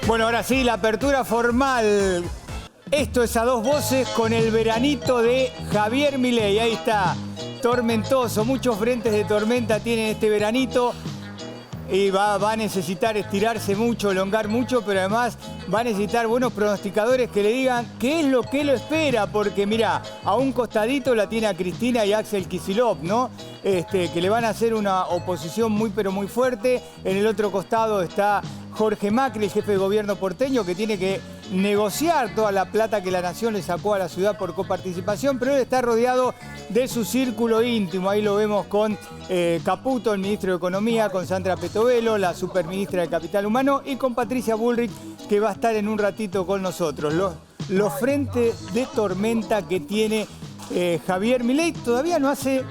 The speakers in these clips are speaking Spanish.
Bueno, ahora sí, la apertura formal. Esto es a dos voces con el veranito de Javier Milei. Ahí está, tormentoso, muchos frentes de tormenta tienen este veranito. Y va a necesitar estirarse mucho, elongar mucho, pero además va a necesitar buenos pronosticadores que le digan qué es lo que lo espera. Porque mirá, a un costadito la tiene a Cristina y Axel Kicillof, ¿no? Que le van a hacer una oposición muy pero muy fuerte. En el otro costado está Jorge Macri, el jefe de gobierno porteño, que tiene que negociar toda la plata que la nación le sacó a la ciudad por coparticipación, pero él está rodeado de su círculo íntimo. Ahí lo vemos con Caputo, el ministro de Economía, con Sandra Petovelo, la superministra de Capital Humano, y con Patricia Bullrich, que va a estar en un ratito con nosotros. Los frentes de tormenta que tiene Javier Milei todavía no hace,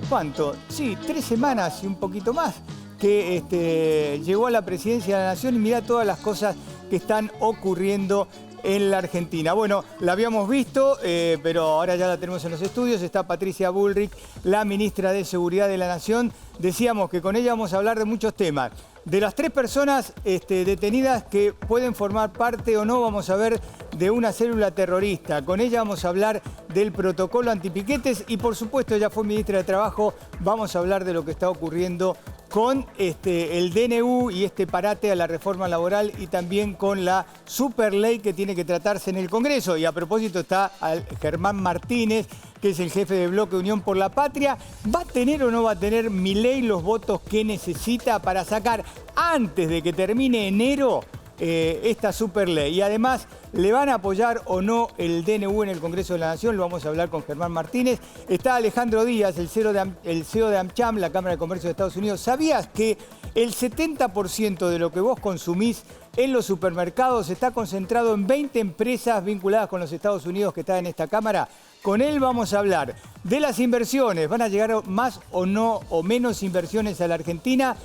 ¿cuánto? Sí, 3 semanas y un poquito más que llegó a la presidencia de la Nación, y mirá todas las cosas que están ocurriendo en la Argentina. Bueno, la habíamos visto, pero ahora ya la tenemos en los estudios. Está Patricia Bullrich, la ministra de Seguridad de la Nación. Decíamos que con ella vamos a hablar de muchos temas. De las 3 personas detenidas que pueden formar parte o no, vamos a ver de una célula terrorista. Con ella vamos a hablar del protocolo antipiquetes y, por supuesto, ella fue ministra de Trabajo. Vamos a hablar de lo que está ocurriendo con el DNU y este parate a la reforma laboral, y también con la superley que tiene que tratarse en el Congreso. Y a propósito está Germán Martínez, que es el jefe de Bloque Unión por la Patria. ¿Va a tener o no va a tener Milei los votos que necesita para sacar antes de que termine enero esta superley? Y además, ¿le van a apoyar o no el DNU en el Congreso de la Nación? Lo vamos a hablar con Germán Martínez. Está Alejandro Díaz, el CEO de AmCham, la Cámara de Comercio de Estados Unidos. ¿Sabías que el 70% de lo que vos consumís en los supermercados está concentrado en 20 empresas vinculadas con los Estados Unidos que están en esta Cámara? Con él vamos a hablar de las inversiones. ¿Van a llegar más o no o menos inversiones a la Argentina?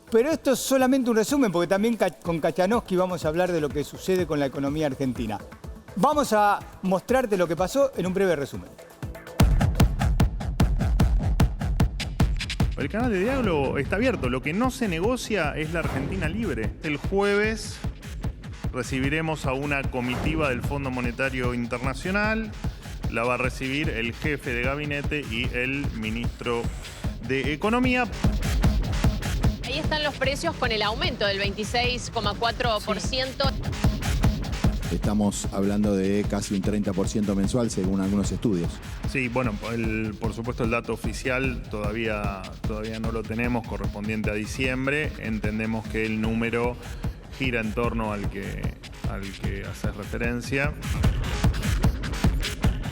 Pero esto es solamente un resumen, porque también con Kachanowski vamos a hablar de lo que sucede con la economía argentina. Vamos a mostrarte lo que pasó en un breve resumen. El canal de diálogo está abierto. Lo que no se negocia es la Argentina libre. El jueves recibiremos a una comitiva del Fondo Monetario Internacional. La va a recibir el jefe de gabinete y el ministro de Economía. Ahí están los precios con el aumento del 26,4%. Estamos hablando de casi un 30% mensual según algunos estudios. Sí, bueno, por supuesto el dato oficial todavía no lo tenemos, correspondiente a diciembre. Entendemos que el número gira en torno al que haces referencia.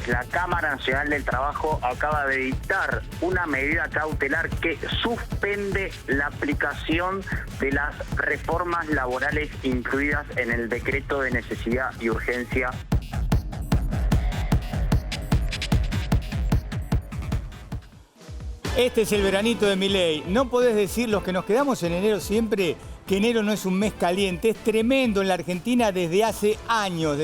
La Cámara Nacional del Trabajo acaba de dictar una medida cautelar que suspende la aplicación de las reformas laborales incluidas en el decreto de necesidad y urgencia. Este es el veranito de Milei. No podés decir, los que nos quedamos en enero siempre, que enero no es un mes caliente. Es tremendo en la Argentina desde hace años.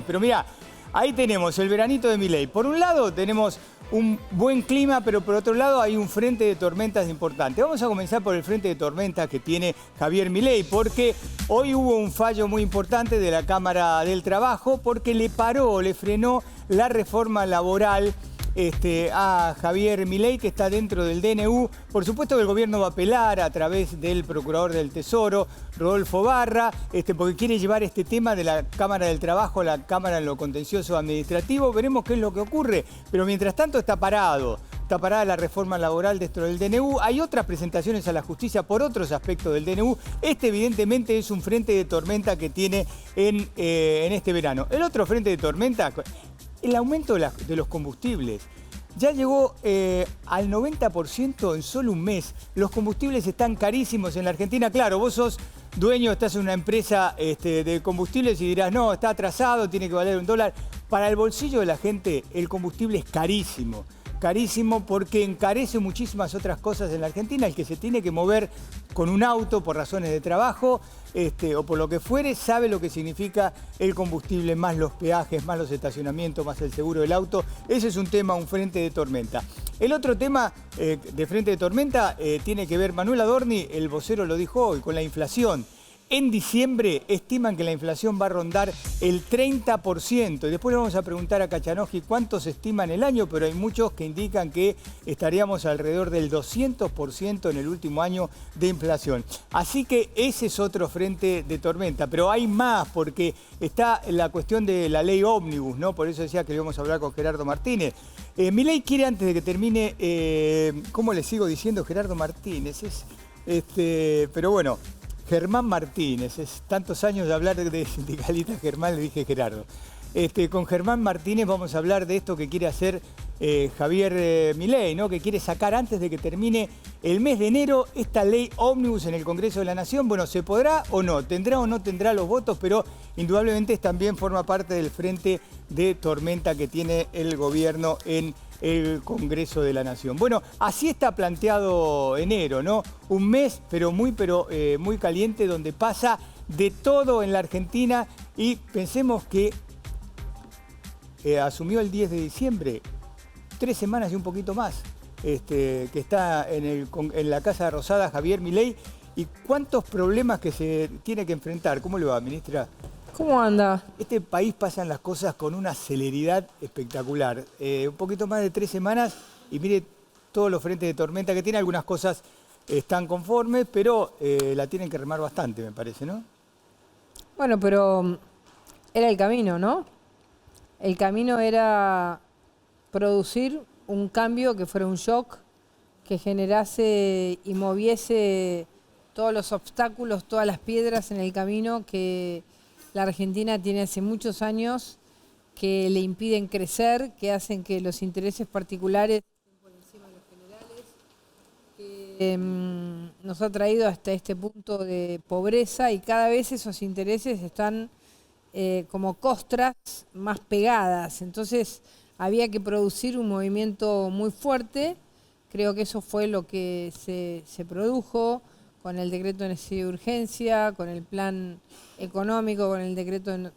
Pero mirá, ahí tenemos el veranito de Milei. Por un lado tenemos un buen clima, pero por otro lado hay un frente de tormentas importante. Vamos a comenzar por el frente de tormentas que tiene Javier Milei, porque hoy hubo un fallo muy importante de la Cámara del Trabajo, porque le frenó la reforma laboral a Javier Milei, que está dentro del DNU. Por supuesto que el gobierno va a apelar a través del procurador del Tesoro, Rodolfo Barra, porque quiere llevar este tema de la Cámara del Trabajo a la Cámara en lo contencioso administrativo. Veremos qué es lo que ocurre, pero mientras tanto está parada la reforma laboral dentro del DNU. Hay otras presentaciones a la justicia por otros aspectos del DNU. Evidentemente es un frente de tormenta que tiene en este verano. El otro frente de tormenta, el aumento de los combustibles. Ya llegó al 90% en solo un mes. Los combustibles están carísimos en la Argentina. Claro, vos sos dueño, estás en una empresa de combustibles y dirás, no, está atrasado, tiene que valer $1. Para el bolsillo de la gente, el combustible es carísimo. Carísimo porque encarece muchísimas otras cosas en la Argentina. El que se tiene que mover con un auto por razones de trabajo o por lo que fuere, sabe lo que significa el combustible, más los peajes, más los estacionamientos, más el seguro del auto. Ese es un tema, un frente de tormenta. El otro tema de frente de tormenta tiene que ver, Manuel Adorni, el vocero lo dijo hoy, con la inflación. en diciembre estiman que la inflación va a rondar el 30%. Y después le vamos a preguntar a Kachanowski cuánto se estima en el año, pero hay muchos que indican que estaríamos alrededor del 200% en el último año de inflación. Así que ese es otro frente de tormenta. Pero hay más, porque está la cuestión de la ley ómnibus, ¿no? Por eso decía que íbamos a hablar con Gerardo Martínez. Milei quiere, antes de que termine, ¿cómo le sigo diciendo? Gerardo Martínez. Pero bueno, Germán Martínez. Es tantos años de hablar de sindicalista Germán, le dije Gerardo. Con Germán Martínez vamos a hablar de esto que quiere hacer Javier Milei, ¿no? Que quiere sacar antes de que termine el mes de enero esta ley ómnibus en el Congreso de la Nación. Bueno, ¿se podrá o no? ¿Tendrá o no tendrá los votos? Pero indudablemente también forma parte del frente de tormenta que tiene el gobierno en el Congreso de la Nación. Bueno, así está planteado enero, ¿no? Un mes, pero muy caliente, donde pasa de todo en la Argentina. Y pensemos que asumió el 10 de diciembre, 3 semanas y un poquito más, que está en la Casa Rosada Javier Milei. ¿Y cuántos problemas que se tiene que enfrentar? ¿Cómo le va, ministra? ¿Cómo anda? Este país pasan las cosas con una celeridad espectacular. Un poquito más de 3 semanas y mire todos los frentes de tormenta que tiene. Algunas cosas están conformes, pero la tienen que remar bastante, me parece, ¿no? Bueno, pero era el camino, ¿no? El camino era producir un cambio que fuera un shock, que generase y moviese todos los obstáculos, todas las piedras en el camino que la Argentina tiene hace muchos años, que le impiden crecer, que hacen que los intereses particulares estén por encima de los generales, que nos ha traído hasta este punto de pobreza, y cada vez esos intereses están como costras más pegadas. Entonces había que producir un movimiento muy fuerte. Creo que eso fue lo que se produjo con el decreto de necesidad de urgencia, con el plan económico, con el decreto de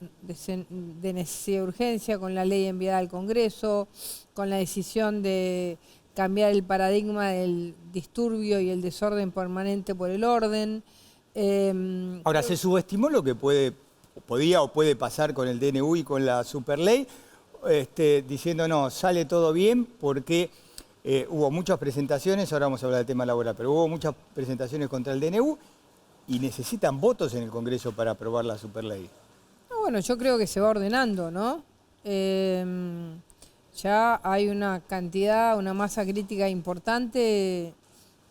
necesidad de urgencia, con la ley enviada al Congreso, con la decisión de cambiar el paradigma del disturbio y el desorden permanente por el orden. Ahora, se subestimó lo que podía o puede pasar con el DNU y con la superley, diciendo no, sale todo bien porque hubo muchas presentaciones, ahora vamos a hablar del tema laboral, pero hubo muchas presentaciones contra el DNU y necesitan votos en el Congreso para aprobar la superley. Bueno, yo creo que se va ordenando, ¿no? Ya hay una cantidad, una masa crítica importante,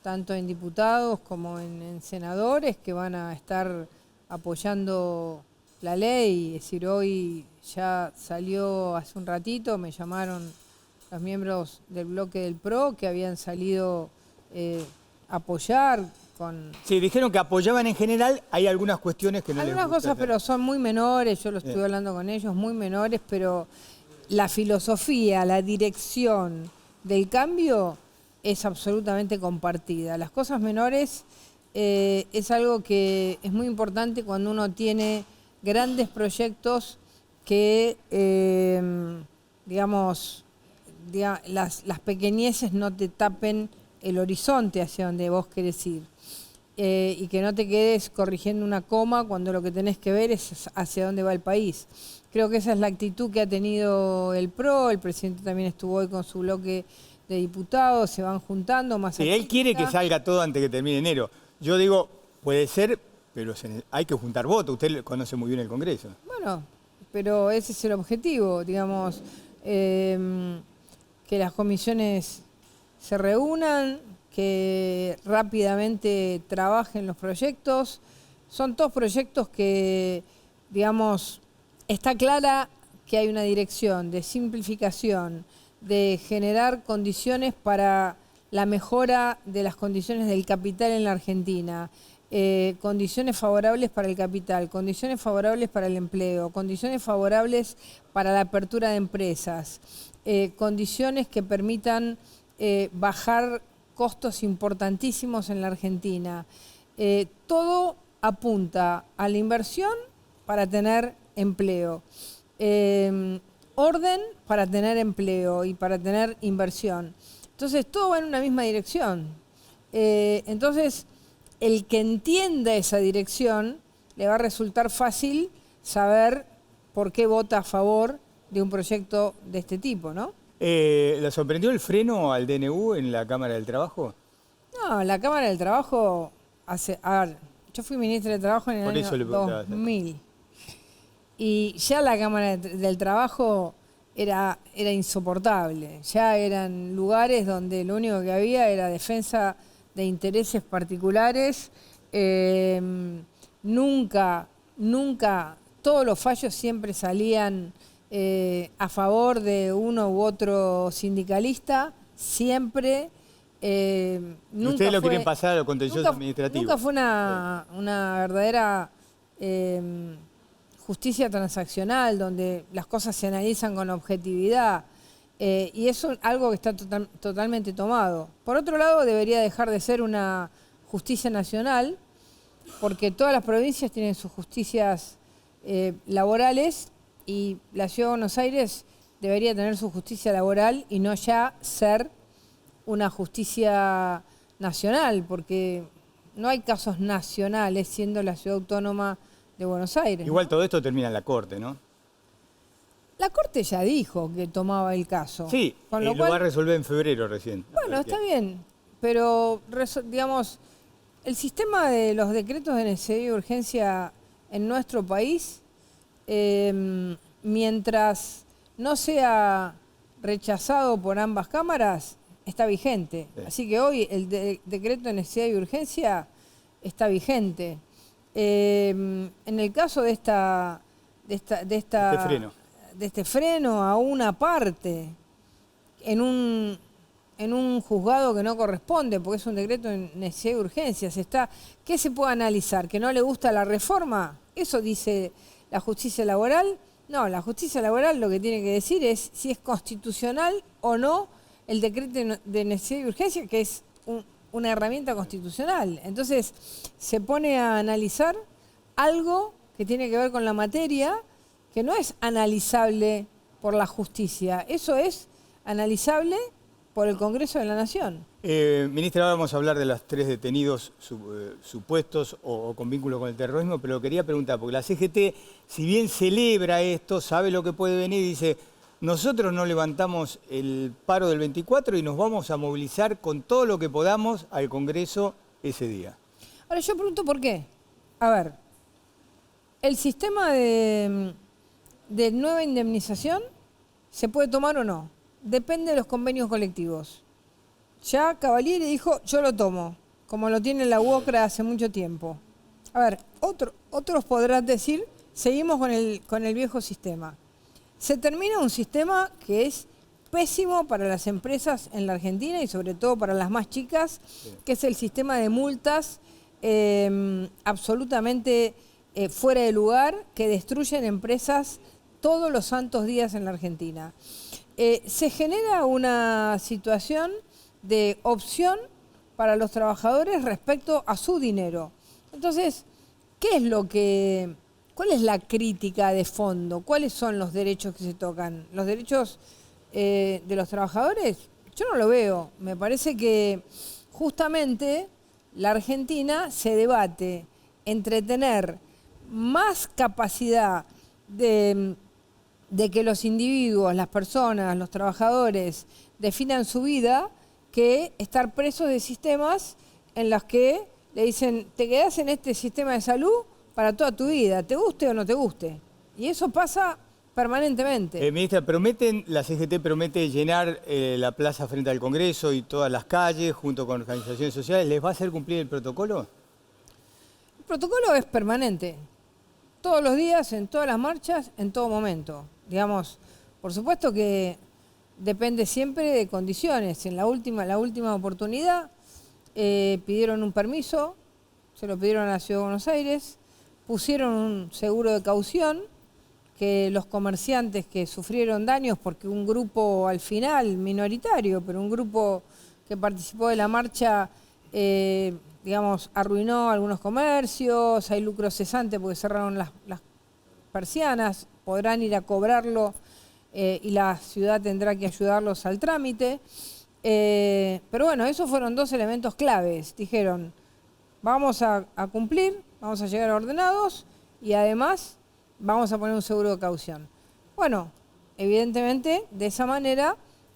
tanto en diputados como en senadores, que van a estar apoyando la ley. Es decir, hoy ya salió hace un ratito, me llamaron los miembros del bloque del PRO que habían salido a apoyar con... Sí, dijeron que apoyaban en general, hay algunas cuestiones que no les gusta. Algunas cosas, pero son muy menores, yo lo estuve hablando con ellos, muy menores, pero la filosofía, la dirección del cambio es absolutamente compartida. Las cosas menores es algo que es muy importante cuando uno tiene grandes proyectos que, las pequeñeces no te tapen el horizonte hacia donde vos querés ir. Y que no te quedes corrigiendo una coma cuando lo que tenés que ver es hacia dónde va el país. Creo que esa es la actitud que ha tenido el PRO. El presidente también estuvo hoy con su bloque de diputados, se van juntando más. Sí, él quiere que salga todo antes que termine enero. Yo digo, puede ser, pero hay que juntar votos. Usted conoce muy bien el Congreso. Bueno, pero ese es el objetivo, digamos, que las comisiones se reúnan, que rápidamente trabajen los proyectos. Son todos proyectos que, digamos, está clara que hay una dirección de simplificación, de generar condiciones para la mejora de las condiciones del capital en la Argentina, condiciones favorables para el capital, condiciones favorables para el empleo, condiciones favorables para la apertura de empresas, condiciones que permitan bajar costos importantísimos en la Argentina. Todo apunta a la inversión para tener empleo, orden para tener empleo y para tener inversión. Entonces todo va en una misma dirección. Entonces el que entienda esa dirección le va a resultar fácil saber por qué vota a favor de un proyecto de este tipo, ¿no? ¿Le sorprendió el freno al DNU en la Cámara del Trabajo? No, la Cámara del Trabajo a ver, yo fui ministra de Trabajo en el año 2000 y ya la Cámara del Trabajo era insoportable. Ya eran lugares donde lo único que había era defensa de intereses particulares. Nunca, todos los fallos siempre salían a favor de uno u otro sindicalista, siempre. Nunca Ustedes lo fue, quieren pasar a lo contencioso administrativo. Nunca fue una verdadera justicia transaccional, donde las cosas se analizan con objetividad. Y eso es algo que está totalmente tomado. Por otro lado, debería dejar de ser una justicia nacional, porque todas las provincias tienen sus justicias laborales y la Ciudad de Buenos Aires debería tener su justicia laboral y no ya ser una justicia nacional, porque no hay casos nacionales siendo la ciudad autónoma de Buenos Aires. Igual todo esto termina en la Corte, ¿no? La Corte ya dijo que tomaba el caso. Sí, con lo va a resolver en febrero recién. Bueno, está bien, pero digamos, el sistema de los decretos de necesidad y urgencia en nuestro país, mientras no sea rechazado por ambas cámaras, está vigente. Sí. Así que hoy el decreto de necesidad y urgencia está vigente. En el caso de este freno a una parte en un juzgado que no corresponde, porque es un decreto de necesidad y urgencia, ¿qué se puede analizar? ¿Que no le gusta la reforma? ¿Eso dice la justicia laboral? No, la justicia laboral lo que tiene que decir es si es constitucional o no el decreto de necesidad y urgencia, que es una herramienta constitucional. Entonces, se pone a analizar algo que tiene que ver con la materia, que no es analizable por la justicia. Eso es analizable por el Congreso de la Nación. Ministra, ahora vamos a hablar de los 3 detenidos supuestos o con vínculo con el terrorismo, pero lo quería preguntar, porque la CGT, si bien celebra esto, sabe lo que puede venir y dice: nosotros no levantamos el paro del 24 y nos vamos a movilizar con todo lo que podamos al Congreso ese día. Ahora yo pregunto por qué. A ver, el sistema de nueva indemnización se puede tomar o no. Depende de los convenios colectivos. Ya Cavalieri dijo, yo lo tomo, como lo tiene la UOCRA hace mucho tiempo. A ver, otros podrán decir, seguimos con el viejo sistema. Se termina un sistema que es pésimo para las empresas en la Argentina y sobre todo para las más chicas, que es el sistema de multas absolutamente fuera de lugar, que destruyen empresas todos los santos días en la Argentina. Se genera una situación de opción para los trabajadores respecto a su dinero. Entonces, ¿cuál es la crítica de fondo? ¿Cuáles son los derechos que se tocan? ¿Los derechos de los trabajadores? Yo no lo veo. Me parece que justamente la Argentina se debate entre tener más capacidad de que los individuos, las personas, los trabajadores definan su vida, que estar presos de sistemas en los que le dicen, te quedás en este sistema de salud para toda tu vida, te guste o no te guste. Y eso pasa permanentemente. Ministra, la CGT promete llenar la plaza frente al Congreso y todas las calles junto con organizaciones sociales. ¿Les va a hacer cumplir el protocolo? El protocolo es permanente. Todos los días, en todas las marchas, en todo momento. Digamos, por supuesto que depende siempre de condiciones. En la última oportunidad pidieron un permiso, se lo pidieron a la Ciudad de Buenos Aires, pusieron un seguro de caución, que los comerciantes que sufrieron daños, porque un grupo al final, minoritario, pero un grupo que participó de la marcha, digamos, arruinó algunos comercios, hay lucro cesante porque cerraron las persianas, podrán ir a cobrarlo y la ciudad tendrá que ayudarlos al trámite. Pero bueno, esos fueron 2 elementos claves. Dijeron, vamos a cumplir, vamos a llegar ordenados y además vamos a poner un seguro de caución. Bueno, evidentemente, de esa manera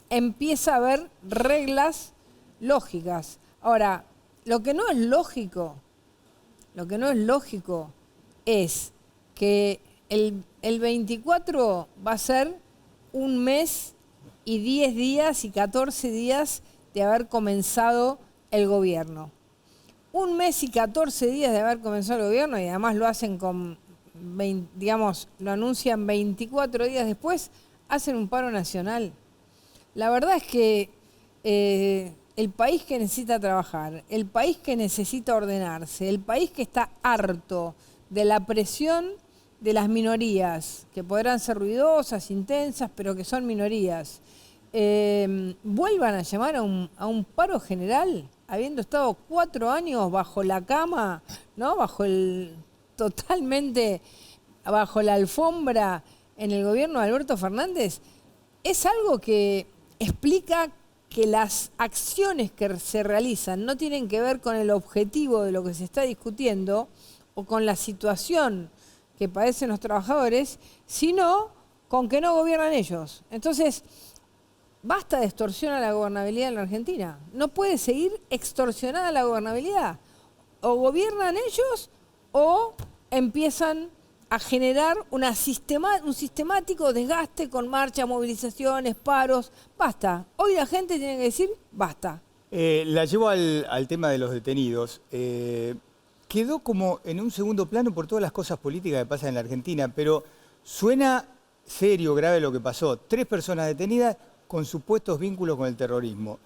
empieza a haber reglas lógicas. Ahora, lo que no es lógico es que el 24 va a ser un mes y 10 días y 14 días de haber comenzado el gobierno. Un mes y 14 días de haber comenzado el gobierno y además lo hacen con, lo anuncian 24 días después, hacen un paro nacional. La verdad es que el país que necesita trabajar, el país que necesita ordenarse, el país que está harto de la presión de las minorías, que podrán ser ruidosas, intensas, pero que son minorías, vuelvan a llamar a un paro general, habiendo estado 4 años bajo la cama, ¿no? Totalmente bajo la alfombra en el gobierno de Alberto Fernández, es algo que explica que las acciones que se realizan no tienen que ver con el objetivo de lo que se está discutiendo o con la situación que padecen los trabajadores, sino con que no gobiernan ellos. Entonces, basta de extorsión a la gobernabilidad en la Argentina. No puede seguir extorsionada la gobernabilidad. O gobiernan ellos o empiezan a generar un sistemático desgaste con marchas, movilizaciones, paros. Basta. Hoy la gente tiene que decir basta. La llevo al tema de los detenidos. Quedó como en un segundo plano por todas las cosas políticas que pasan en la Argentina, pero suena serio, grave lo que pasó. 3 personas detenidas con supuestos vínculos con el terrorismo.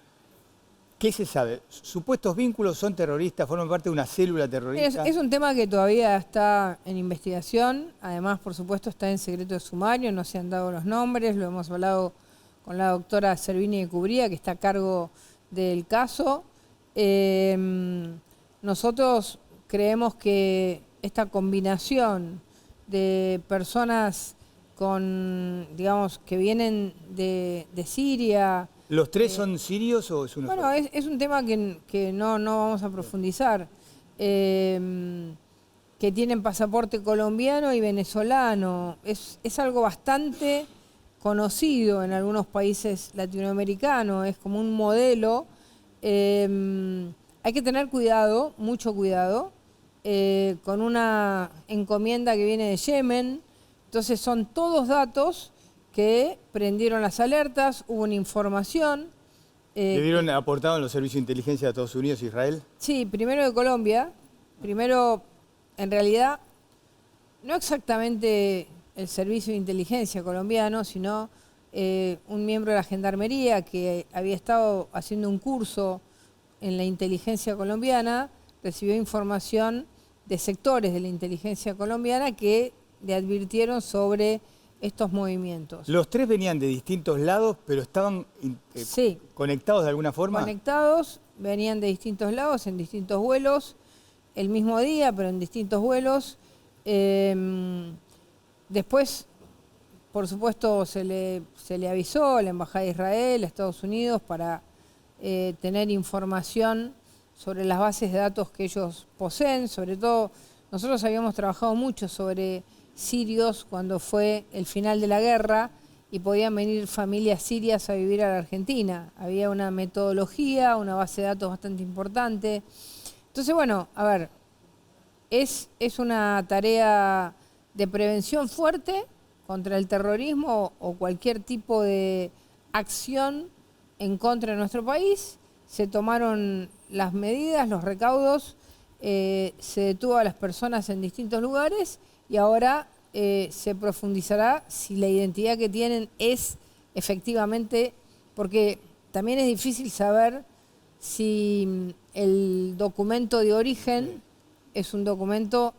¿Qué se sabe? ¿Supuestos vínculos son terroristas? ¿Forman parte de una célula terrorista? Es un tema que todavía está en investigación. Además, por supuesto, está en secreto de sumario. No se han dado los nombres. Lo hemos hablado con la doctora Servini de Cubría, que está a cargo del caso. Nosotros creemos que esta combinación de personas que vienen de Siria. ¿Los 3 son sirios o es uno? Bueno, es un tema que no vamos a profundizar. Que tienen pasaporte colombiano y venezolano. Es algo bastante conocido en algunos países latinoamericanos. Es como un modelo. Hay que tener cuidado, mucho cuidado, con una encomienda que viene de Yemen. Entonces son todos datos que prendieron las alertas, hubo una información. ¿Le dieron aportado en los servicios de inteligencia de Estados Unidos e Israel? Sí, primero de Colombia. Primero, en realidad, no exactamente el servicio de inteligencia colombiano, sino un miembro de la Gendarmería que había estado haciendo un curso en la inteligencia colombiana, recibió información de sectores de la inteligencia colombiana que le advirtieron sobre estos movimientos. ¿Los 3 venían de distintos lados, pero estaban sí, conectados de alguna forma? Conectados, venían de distintos lados, en distintos vuelos, el mismo día, pero en distintos vuelos. Después, por supuesto, se le avisó a la Embajada de Israel, a Estados Unidos, para tener información sobre las bases de datos que ellos poseen. Sobre todo, nosotros habíamos trabajado mucho sobre sirios cuando fue el final de la guerra y podían venir familias sirias a vivir a la Argentina. Había una metodología, una base de datos bastante importante. Entonces, bueno, a ver, es una tarea de prevención fuerte contra el terrorismo o cualquier tipo de acción en contra de nuestro país. Se tomaron las medidas, los recaudos, se detuvo a las personas en distintos lugares y ahora se profundizará si la identidad que tienen es efectivamente, porque también es difícil saber si el documento de origen es un documento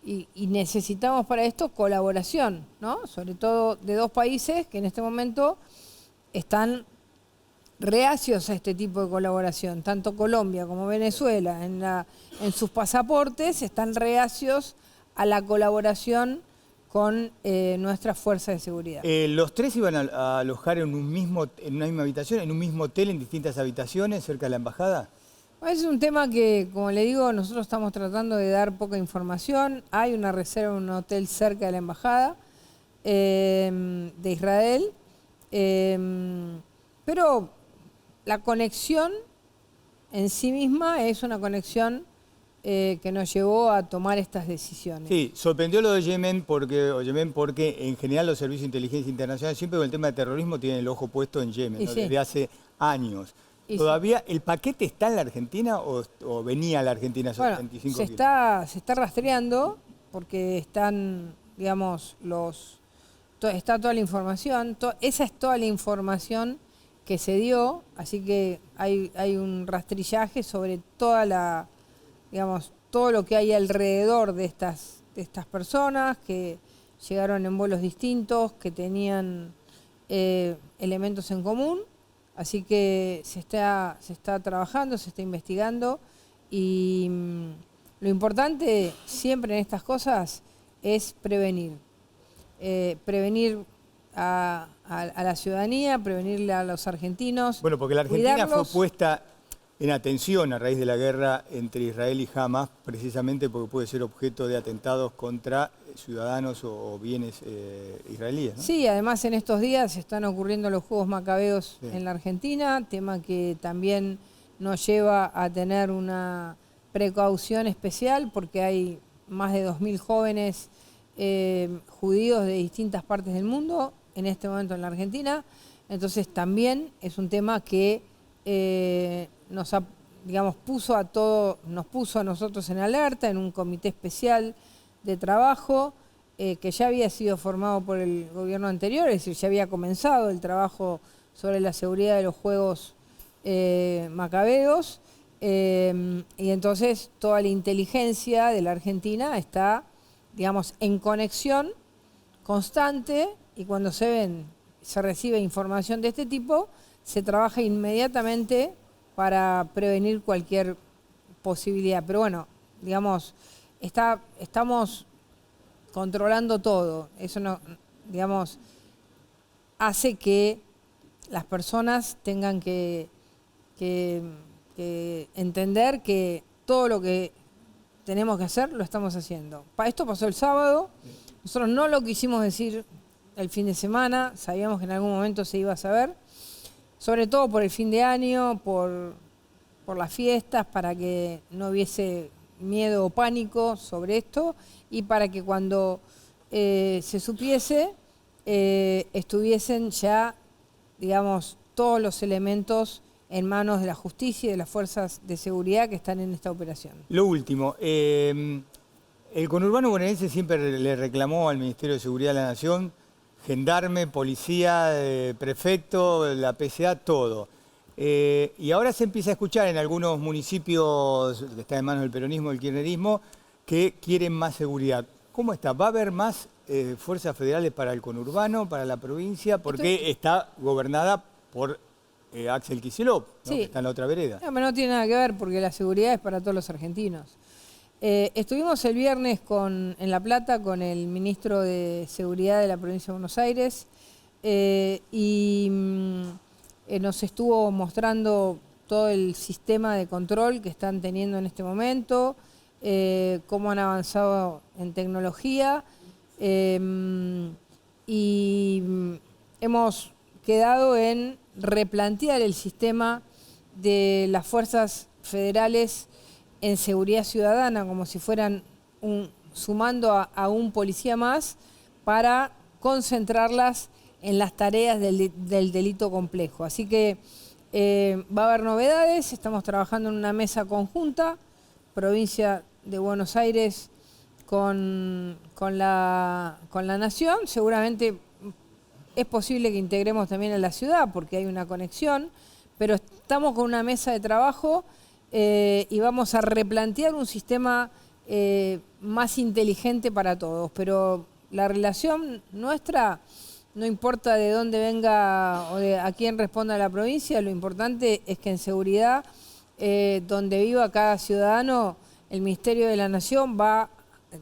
y necesitamos para esto colaboración, ¿no? Sobre todo de 2 países que en este momento están reacios a este tipo de colaboración. Tanto Colombia como Venezuela en sus pasaportes están reacios a la colaboración con nuestras fuerzas de seguridad. ¿Los 3 iban a alojar en una misma habitación, en un mismo hotel, en distintas habitaciones, cerca de la embajada? Es un tema que, como le digo, nosotros estamos tratando de dar poca información. Hay una reserva en un hotel cerca de la embajada de Israel, pero la conexión en sí misma es una conexión que nos llevó a tomar estas decisiones. Sí, sorprendió lo de Yemen porque en general los servicios de inteligencia internacional siempre con el tema de terrorismo tienen el ojo puesto en Yemen, ¿no? Sí. Desde hace años. Y ¿Todavía el paquete está en la Argentina o venía a la Argentina esos Bueno, 35 se kilos? está rastreando porque están, digamos, está toda la información. Esa es toda la información que se dio, así que hay un rastrillaje sobre digamos, todo lo que hay alrededor de estas personas que llegaron en vuelos distintos, que tenían elementos en común. Así que se está trabajando, se está investigando y lo importante siempre en estas cosas es prevenir. Prevenir a la ciudadanía, prevenirle a los argentinos. Bueno, porque la Argentina cuidarlos. fue puesta en atención a raíz de la guerra entre Israel y Hamas, precisamente porque puede ser objeto de atentados contra ciudadanos o bienes israelíes, ¿no? Sí, además en estos días están ocurriendo los Juegos Macabeos en la Argentina, tema que también nos lleva a tener una precaución especial porque hay más de 2.000 jóvenes judíos de distintas partes del mundo en este momento en la Argentina. Entonces también es un tema que nos puso a nosotros en alerta en un comité especial de trabajo que ya había sido formado por el gobierno anterior, es decir, ya había comenzado el trabajo sobre la seguridad de los Juegos Macabeos, y entonces toda la inteligencia de la Argentina está, digamos, en conexión constante, y cuando se recibe información de este tipo, se trabaja inmediatamente para prevenir cualquier posibilidad. Pero bueno, digamos, estamos controlando todo. Eso no, digamos, hace que las personas tengan que entender que todo lo que tenemos que hacer lo estamos haciendo. Esto pasó el sábado. Nosotros no lo quisimos decir el fin de semana. Sabíamos que en algún momento se iba a saber. Sobre todo por el fin de año, por las fiestas, para que no hubiese miedo o pánico sobre esto y para que cuando se supiese estuviesen ya, digamos, todos los elementos en manos de la justicia y de las fuerzas de seguridad que están en esta operación. Lo último, el conurbano bonaerense siempre le reclamó al Ministerio de Seguridad de la Nación, gendarme, policía, prefecto, la PCA, todo. Y ahora se empieza a escuchar en algunos municipios que están en manos del peronismo, del kirchnerismo, que quieren más seguridad. ¿Cómo está? ¿Va a haber más fuerzas federales para el conurbano, para la provincia? Porque está gobernada por Axel Kicillof, ¿no? Sí. Que está en la otra vereda. No, pero no tiene nada que ver porque la seguridad es para todos los argentinos. Estuvimos el viernes en La Plata con el ministro de Seguridad de la provincia de Buenos Aires y nos estuvo mostrando todo el sistema de control que están teniendo en este momento, cómo han avanzado en tecnología y hemos quedado en replantear el sistema de las fuerzas federales en seguridad ciudadana, como si fueran sumando a un policía más para concentrarlas en las tareas del delito complejo. Así que va a haber novedades, estamos trabajando en una mesa conjunta, provincia de Buenos Aires con la Nación. Seguramente es posible que integremos también a la ciudad porque hay una conexión, pero estamos con una mesa de trabajo y vamos a replantear un sistema más inteligente para todos. Pero la relación nuestra, no importa de dónde venga o a quién responda la provincia, lo importante es que en seguridad, donde viva cada ciudadano, el Ministerio de la Nación va,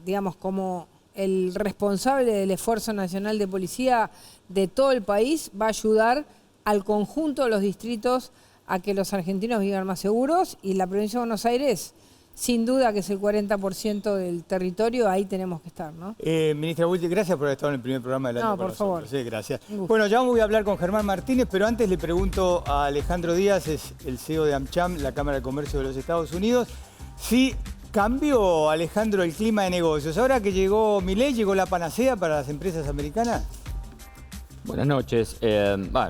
digamos, como el responsable del esfuerzo nacional de policía de todo el país, va a ayudar al conjunto de los distritos a que los argentinos vivan más seguros, y la provincia de Buenos Aires, sin duda que es el 40% del territorio, ahí tenemos que estar, ¿no? Ministra Bulti, gracias por haber estado en el primer programa del año No, con por favor. nosotros. Gracias. Bueno, ya voy a hablar con Germán Martínez, pero antes le pregunto a Alejandro Díaz, es el CEO de AmCham, la Cámara de Comercio de los Estados Unidos, si cambió, Alejandro, el clima de negocios. Ahora que llegó Milei, ¿llegó la panacea para las empresas americanas? Buenas noches.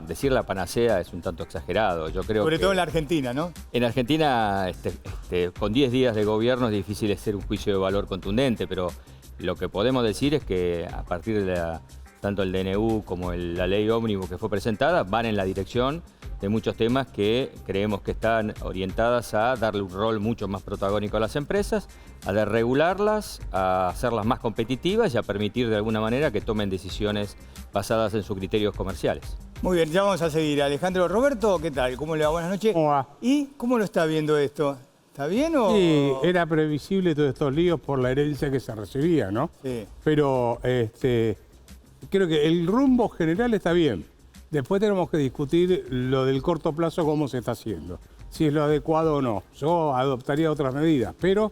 Decir la panacea es un tanto exagerado. Yo creo Sobre que todo en la Argentina, ¿no? en Argentina, con 10 días de gobierno es difícil hacer un juicio de valor contundente, pero lo que podemos decir es que a partir de tanto el DNU como la ley ómnibus que fue presentada van en la dirección de muchos temas que creemos que están orientadas a darle un rol mucho más protagónico a las empresas, a desregularlas, a hacerlas más competitivas y a permitir de alguna manera que tomen decisiones basadas en sus criterios comerciales. Muy bien, ya vamos a seguir. Alejandro, Roberto, ¿qué tal? ¿Cómo le va? Buenas noches. ¿Cómo va? ¿Y cómo lo está viendo esto? ¿Está bien o...? Sí, era previsible todos estos líos por la herencia que se recibía, ¿no? Sí. Pero creo que el rumbo general está bien. Después tenemos que discutir lo del corto plazo, cómo se está haciendo. Si es lo adecuado o no. Yo adoptaría otras medidas, pero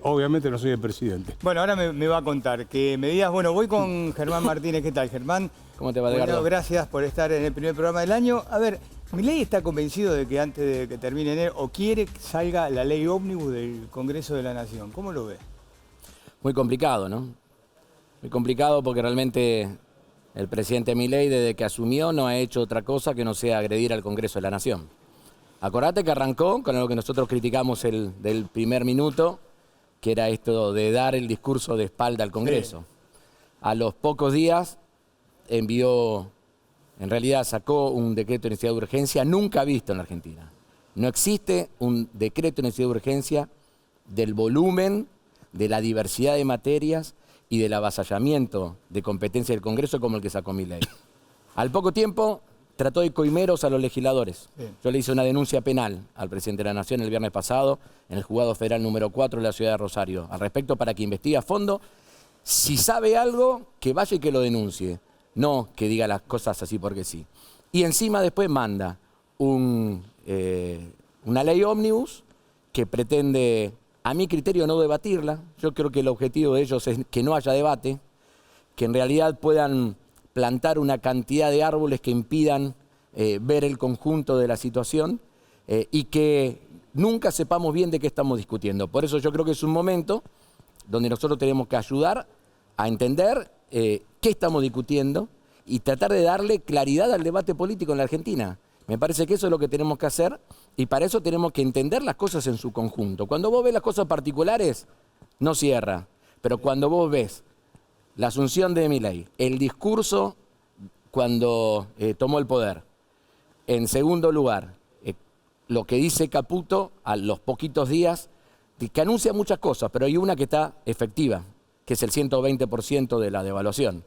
obviamente no soy el presidente. Bueno, ahora me va a contar qué medidas. Bueno, voy con Germán Martínez. ¿Qué tal, Germán? ¿Cómo te va, Bueno, Edgardo? gracias por estar en el primer programa del año. A ver, Milei está convencido de que antes de que termine enero, o quiere que salga la ley ómnibus del Congreso de la Nación. ¿Cómo lo ve? Muy complicado, ¿no? Muy complicado porque realmente el presidente Milei, desde que asumió, no ha hecho otra cosa que no sea agredir al Congreso de la Nación. Acordate que arrancó con lo que nosotros criticamos del primer minuto, que era esto de dar el discurso de espalda al Congreso. Sí. A los pocos días envió, en realidad sacó un decreto de necesidad de urgencia nunca visto en la Argentina. No existe un decreto de necesidad de urgencia del volumen, de la diversidad de materias y del avasallamiento de competencia del Congreso como el que sacó Milei. Al poco tiempo trató de coimeros a los legisladores. Yo le hice una denuncia penal al presidente de la Nación el viernes pasado en el juzgado federal número 4 de la ciudad de Rosario al respecto para que investigue a fondo. Si sabe algo, que vaya y que lo denuncie. No que diga las cosas así porque sí. Y encima después manda una ley ómnibus que pretende, a mi criterio, no debatirla. Yo creo que el objetivo de ellos es que no haya debate, que en realidad puedan plantar una cantidad de árboles que impidan ver el conjunto de la situación y que nunca sepamos bien de qué estamos discutiendo. Por eso yo creo que es un momento donde nosotros tenemos que ayudar a entender qué estamos discutiendo y tratar de darle claridad al debate político en la Argentina. Me parece que eso es lo que tenemos que hacer y para eso tenemos que entender las cosas en su conjunto. Cuando vos ves las cosas particulares, no cierra. Pero cuando vos ves la asunción de Milei, el discurso cuando tomó el poder, en segundo lugar, lo que dice Caputo a los poquitos días, que anuncia muchas cosas, pero hay una que está efectiva, que es el 120% de la devaluación.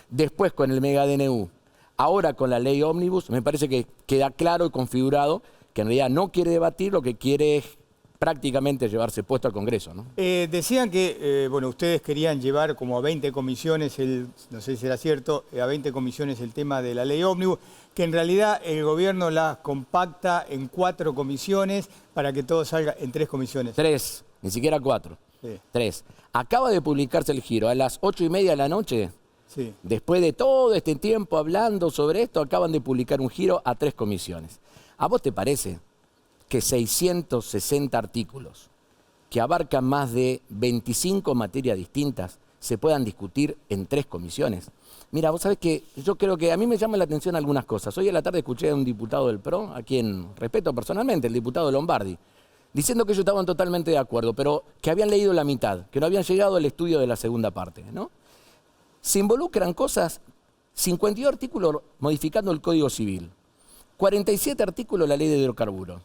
Después con el mega DNU, ahora con la ley ómnibus, me parece que queda claro y configurado que en realidad no quiere debatir, lo que quiere es prácticamente llevarse puesto al Congreso, ¿no? Decían que, bueno, ustedes querían llevar como a 20 comisiones, no sé si era cierto, a 20 comisiones el tema de la ley ómnibus, que en realidad el gobierno las compacta en 4 comisiones para que todo salga en 3 comisiones. 3, ni siquiera 4. Sí. 3. Acaba de publicarse el giro a las 8:30 de la noche. Sí. Después de todo este tiempo hablando sobre esto, acaban de publicar un giro a 3 comisiones. ¿A vos te parece que 660 artículos que abarcan más de 25 materias distintas se puedan discutir en 3 comisiones? Mira, vos sabés que yo creo que a mí me llama la atención algunas cosas. Hoy a la tarde escuché a un diputado del PRO, a quien respeto personalmente, el diputado Lombardi, diciendo que ellos estaban totalmente de acuerdo, pero que habían leído la mitad, que no habían llegado al estudio de la segunda parte, ¿no? Se involucran cosas, 52 artículos modificando el Código Civil, 47 artículos la Ley de Hidrocarburos,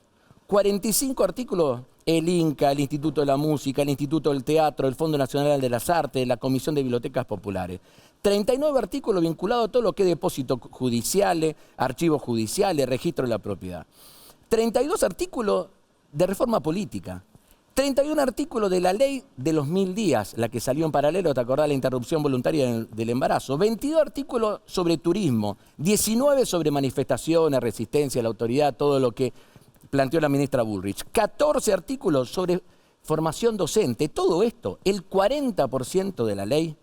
45 artículos el INCA, el Instituto de la Música, el Instituto del Teatro, el Fondo Nacional de las Artes, la Comisión de Bibliotecas Populares. 39 artículos vinculados a todo lo que es depósitos judiciales, archivos judiciales, registro de la propiedad. 32 artículos de reforma política. 31 artículos de la ley de los 1000 días, la que salió en paralelo, ¿te acordás? La interrupción voluntaria del embarazo. 22 artículos sobre turismo, 19 sobre manifestaciones, resistencia a la autoridad, todo lo que planteó la ministra Bullrich. 14 artículos sobre formación docente. Todo esto, el 40% de la ley,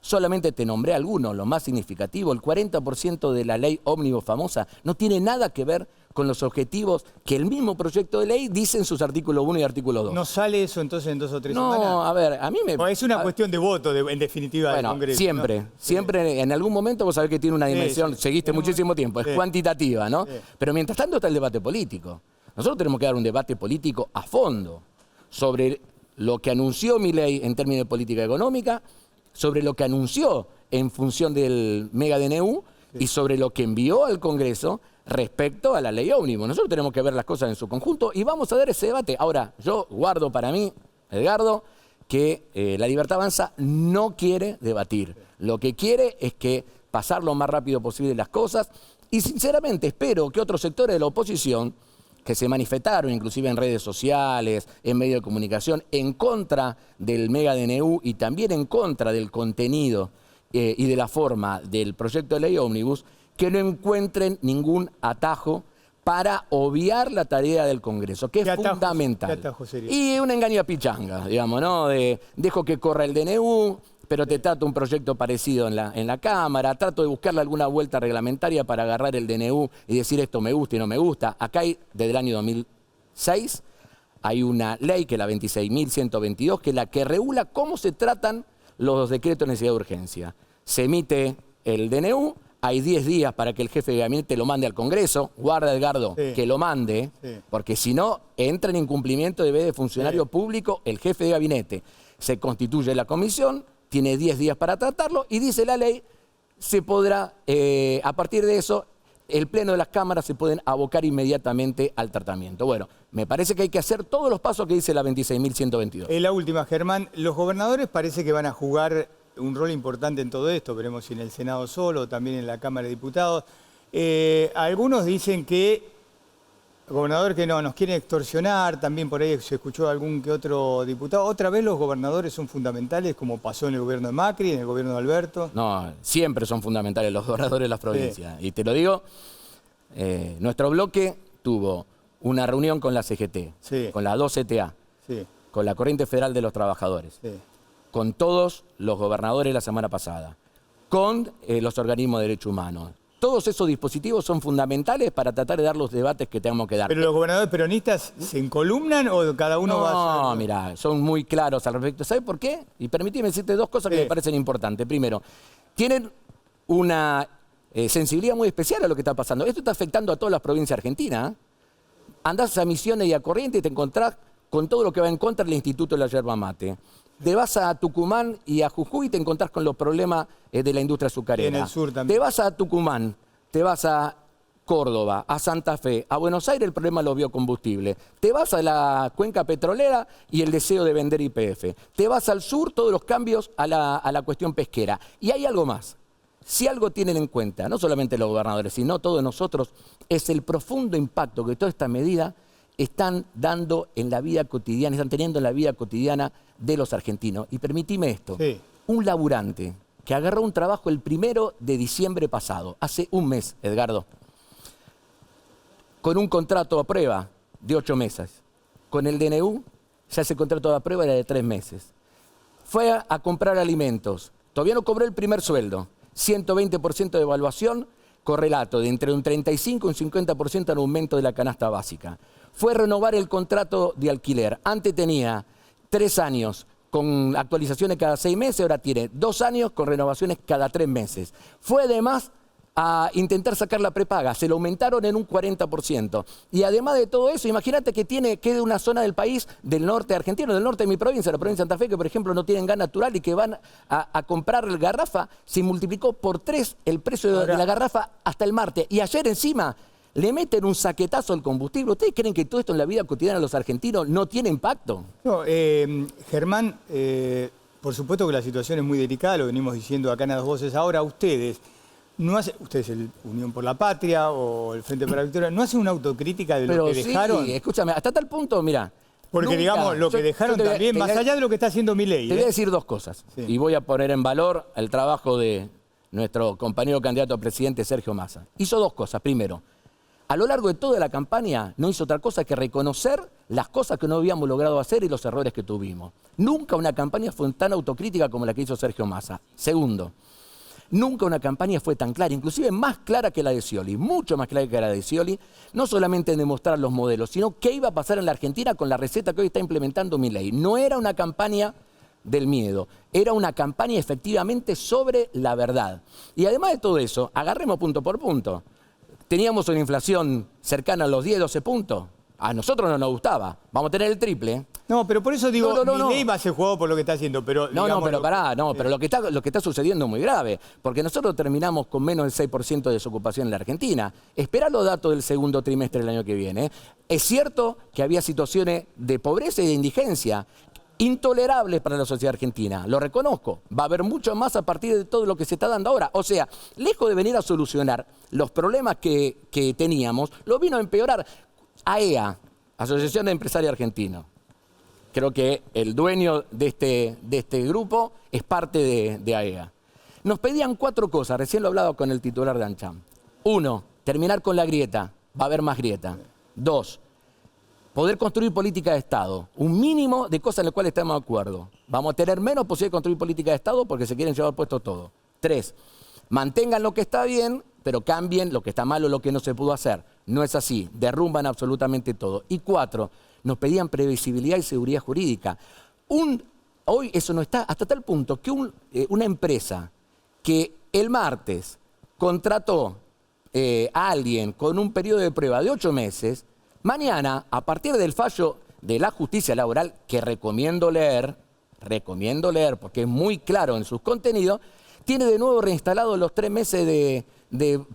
solamente te nombré algunos, lo más significativo, el 40% de la ley ómnibus famosa no tiene nada que ver con los objetivos que el mismo proyecto de ley dice en sus artículos 1 y artículo 2. ¿No sale eso entonces en 2 o 3 semanas? No, a ver, a mí me... O es una cuestión de voto, en definitiva, del Bueno, Congreso. siempre, ¿no? siempre, en algún momento vos sabés que tiene una dimensión, sí. seguiste muchísimo tiempo, es Sí. cuantitativa, ¿no? Sí. Pero mientras tanto está el debate político. Nosotros tenemos que dar un debate político a fondo sobre lo que anunció Milei en términos de política económica, sobre lo que anunció en función del mega DNU y sobre lo que envió al Congreso respecto a la ley ómnibus. Nosotros tenemos que ver las cosas en su conjunto y vamos a dar ese debate. Ahora, yo guardo para mí, Edgardo, que La Libertad Avanza no quiere debatir. Lo que quiere es que pasar lo más rápido posible las cosas y sinceramente espero que otros sectores de la oposición que se manifestaron inclusive en redes sociales, en medios de comunicación, en contra del mega DNU y también en contra del contenido y de la forma del proyecto de ley ómnibus, que no encuentren ningún atajo para obviar la tarea del Congreso, que es fundamental. ¿Qué atajo sería? Y una engaña pichanga, digamos, ¿no? Dejo que corra el DNU, pero te trato un proyecto parecido en la Cámara, trato de buscarle alguna vuelta reglamentaria para agarrar el DNU y decir esto me gusta y no me gusta. Acá hay, desde el año 2006, hay una ley, que es la 26.122, que es la que regula cómo se tratan los decretos de necesidad de urgencia. Se emite el DNU, hay 10 días para que el jefe de gabinete lo mande al Congreso, guarda Edgardo, Sí. que lo mande, Sí. porque si no, entra en incumplimiento de vez de funcionario público el jefe de gabinete. Se constituye la comisión, tiene 10 días para tratarlo y dice la ley, se podrá, a partir de eso, el pleno de las cámaras se pueden abocar inmediatamente al tratamiento. Bueno, me parece que hay que hacer todos los pasos que dice la 26.122. La última, Germán. Los gobernadores parece que van a jugar un rol importante en todo esto. Veremos si en el Senado solo, también en la Cámara de Diputados. Algunos dicen que gobernador que no, nos quieren extorsionar, también por ahí se escuchó algún que otro diputado. Otra vez los gobernadores son fundamentales, como pasó en el gobierno de Macri, en el gobierno de Alberto. No, siempre son fundamentales los gobernadores de las provincias. Y te lo digo, nuestro bloque tuvo una reunión con la CGT, Sí. con la 2CTA, Sí, con la Corriente Federal de los Trabajadores, sí. con todos los gobernadores la semana pasada, con los organismos de derechos humanos. Todos esos dispositivos son fundamentales para tratar de dar los debates que tenemos que dar. ¿Pero los gobernadores peronistas se encolumnan o cada uno va a No, hacer? mira, son muy claros al respecto. ¿Sabes por qué? Y permíteme decirte dos cosas que Sí. me parecen importantes. Primero, tienen una sensibilidad muy especial a lo que está pasando. Esto está afectando a todas las provincias argentinas. Andás a Misiones y a Corrientes y te encontrás con todo lo que va en contra del Instituto de la Yerba Mate. Te vas a Tucumán y a Jujuy y te encontrás con los problemas de la industria azucarera. En el sur también. Te vas a Tucumán, te vas a Córdoba, a Santa Fe, a Buenos Aires el problema de los biocombustibles. Te vas a la cuenca petrolera y el deseo de vender YPF. Te vas al sur, todos los cambios a la cuestión pesquera. Y hay algo más. Si algo tienen en cuenta, no solamente los gobernadores, sino todos nosotros, es el profundo impacto que toda esta medida están dando en la vida cotidiana, están teniendo en la vida cotidiana de los argentinos. Y permitime esto, Sí. un laburante que agarró un trabajo el 1 de diciembre pasado, hace un mes, Edgardo, con un contrato a prueba de 8 meses. Con el DNU, ya ese contrato a prueba era de 3 meses. Fue a comprar alimentos, todavía no cobró el primer sueldo, 120% de evaluación, correlato de entre un 35 y un 50% en aumento de la canasta básica. Fue a renovar el contrato de alquiler. Antes tenía 3 años con actualizaciones cada 6 meses, ahora tiene 2 años con renovaciones cada 3 meses. Fue además a intentar sacar la prepaga, se lo aumentaron en un 40%. Y además de todo eso, imagínate que quede una zona del país, del norte argentino, del norte de mi provincia, la provincia de Santa Fe, que por ejemplo no tienen gas natural y que van a comprar garrafa, se multiplicó por 3 el precio de la garrafa hasta el martes. Y ayer encima le meten un saquetazo al combustible. ¿Ustedes creen que todo esto en la vida cotidiana de los argentinos no tiene impacto? No, Germán, por supuesto que la situación es muy delicada, lo venimos diciendo acá en Las Voces. Ahora ustedes, ustedes el Unión por la Patria o el Frente para la Victoria, ¿no hacen una autocrítica de lo que dejaron? Sí, escúchame, hasta tal punto, mira. Porque digamos, lo que dejaron también, más allá de lo que está haciendo Milei. Te voy a decir dos cosas. Sí. Y voy a poner en valor el trabajo de nuestro compañero candidato a presidente, Sergio Massa. Hizo dos cosas. Primero, a lo largo de toda la campaña no hizo otra cosa que reconocer las cosas que no habíamos logrado hacer y los errores que tuvimos. Nunca una campaña fue tan autocrítica como la que hizo Sergio Massa. Segundo, nunca una campaña fue tan clara, inclusive más clara que la de Scioli, mucho más clara que la de Scioli, no solamente en demostrar los modelos, sino qué iba a pasar en la Argentina con la receta que hoy está implementando Milei. No era una campaña del miedo, era una campaña efectivamente sobre la verdad. Y además de todo eso, agarremos punto por punto. Teníamos una inflación cercana a los 10, 12 puntos. A nosotros no nos gustaba. Vamos a tener el triple. No, pero por eso digo, Milei no. va a ser jugado por lo que está haciendo. Pero, pero lo que está sucediendo es muy grave. Porque nosotros terminamos con menos del 6% de desocupación en la Argentina. Esperá los datos del segundo trimestre del año que viene. Es cierto que había situaciones de pobreza y de indigencia intolerables para la sociedad argentina. Lo reconozco. Va a haber mucho más a partir de todo lo que se está dando ahora. O sea, lejos de venir a solucionar los problemas que teníamos, lo vino a empeorar. AEA, Asociación de Empresarios Argentinos. Creo que el dueño de este grupo es parte de AEA. Nos pedían 4 cosas, recién lo hablaba con el titular de AmCham. 1, terminar con la grieta, va a haber más grieta. 2, poder construir política de Estado, un mínimo de cosas en las cuales estamos de acuerdo. Vamos a tener menos posibilidad de construir política de Estado porque se quieren llevar puesto todo. 3, mantengan lo que está bien, pero cambien lo que está mal o lo que no se pudo hacer. No es así, derrumban absolutamente todo. Y 4, nos pedían previsibilidad y seguridad jurídica. Hoy eso no está, hasta tal punto que una empresa que el martes contrató a alguien con un periodo de prueba de 8 meses, mañana, a partir del fallo de la justicia laboral, que recomiendo leer porque es muy claro en sus contenidos, tiene de nuevo reinstalado los 3 meses de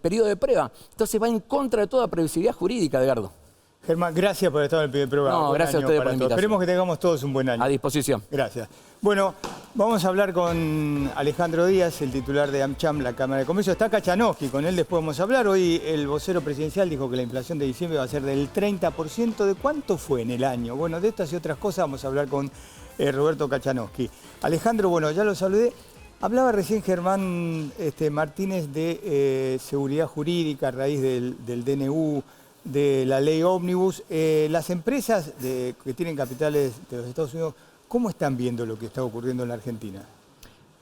periodo de prueba. Entonces va en contra de toda previsibilidad jurídica, Edgardo. Germán, gracias por estar en el primer programa. No, gracias a ustedes por la invitación. Esperemos que tengamos todos un buen año. A disposición. Gracias. Bueno, vamos a hablar con Alejandro Díaz, el titular de AmCham, la Cámara de Comercio. Está Kachanowski, con él después vamos a hablar. Hoy el vocero presidencial dijo que la inflación de diciembre va a ser del 30%. ¿De cuánto fue en el año? Bueno, de estas y otras cosas vamos a hablar con Roberto Kachanowski. Alejandro, bueno, ya lo saludé. Hablaba recién Germán Martínez de seguridad jurídica a raíz del DNU, de la ley ómnibus. Las empresas que tienen capitales de los Estados Unidos, ¿cómo están viendo lo que está ocurriendo en la Argentina?